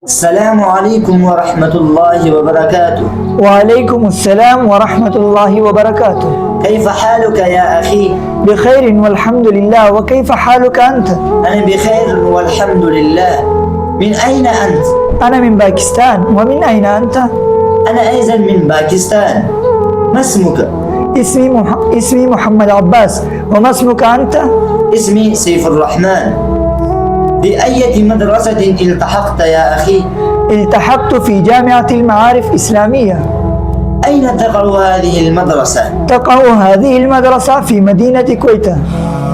السلام عليكم ورحمة الله وبركاته. وعليكم السلام ورحمة الله وبركاته. كيف حالك يا أخي؟ بخير والحمد لله، وكيف حالك أنت؟ أنا بخير والحمد لله. من أين أنت؟ أنا من باكستان. ومن أين أنت؟ أنا أيضا من باكستان. ما اسمك؟ اسمي محمد عباس. وما اسمك أنت؟ اسمي سيف الرحمن. في أي مدرسة التحقت يا أخي؟ التحقت في جامعة المعارف الإسلامية. أين تقع هذه المدرسة؟ تقع هذه المدرسة في مدينة كويتا.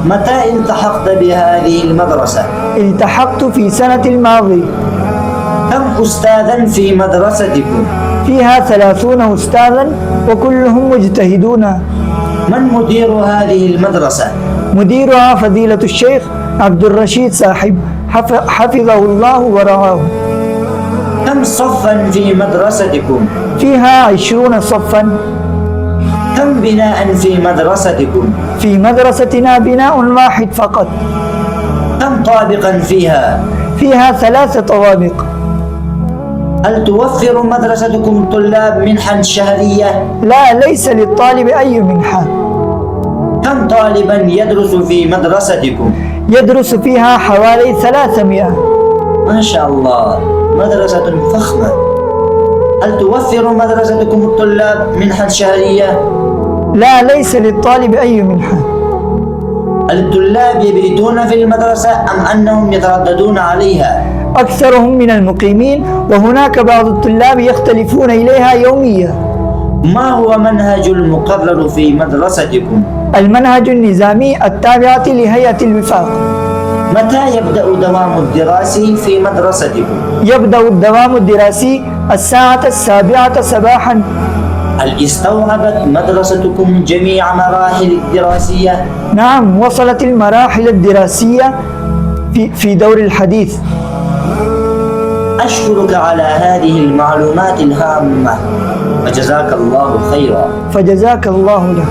متى التحقت بهذه المدرسة؟ التحقت في سنة الماضي. كم أستاذا في مدرستكم؟ فيها 30 أستاذا وكلهم مجتهدون. من مدير هذه المدرسة؟ مديرها فضيلة الشيخ عبد الرشيد صاحب، حفظه الله ورعاه. كم صفا في مدرستكم؟ فيها 20 صفا. كم بناء في مدرستكم؟ في مدرستنا بناء واحد فقط. كم طابقا فيها؟ فيها 3 طوابق. هل توفر مدرستكم طلاب منحا شهرية؟ لا، ليس للطالب أي منحة. كم طالبا يدرس في مدرستكم؟ يدرس فيها حوالي 300. ما شاء الله، مدرسة فخمة. هل توفر مدرستكم الطلاب منحا شهرية؟ لا، ليس للطالب أي منحة. الطلاب يبيتون في المدرسة أم أنهم يترددون عليها؟ أكثرهم من المقيمين، وهناك بعض الطلاب يختلفون إليها يوميا. ما هو منهج المقرر في مدرستكم؟ المنهج النظامي التابع لهيئة الوفاق. متى يبدأ دوام الدراسي في مدرستكم؟ يبدأ الدوام الدراسي الساعة 7 صباحا. هل استوعبت مدرستكم جميع مراحل الدراسية؟ نعم، وصلت المراحل الدراسية في دور الحديث. أشكرك على هذه المعلومات الهامة، وجزاك الله خيرا. فجزاك الله له.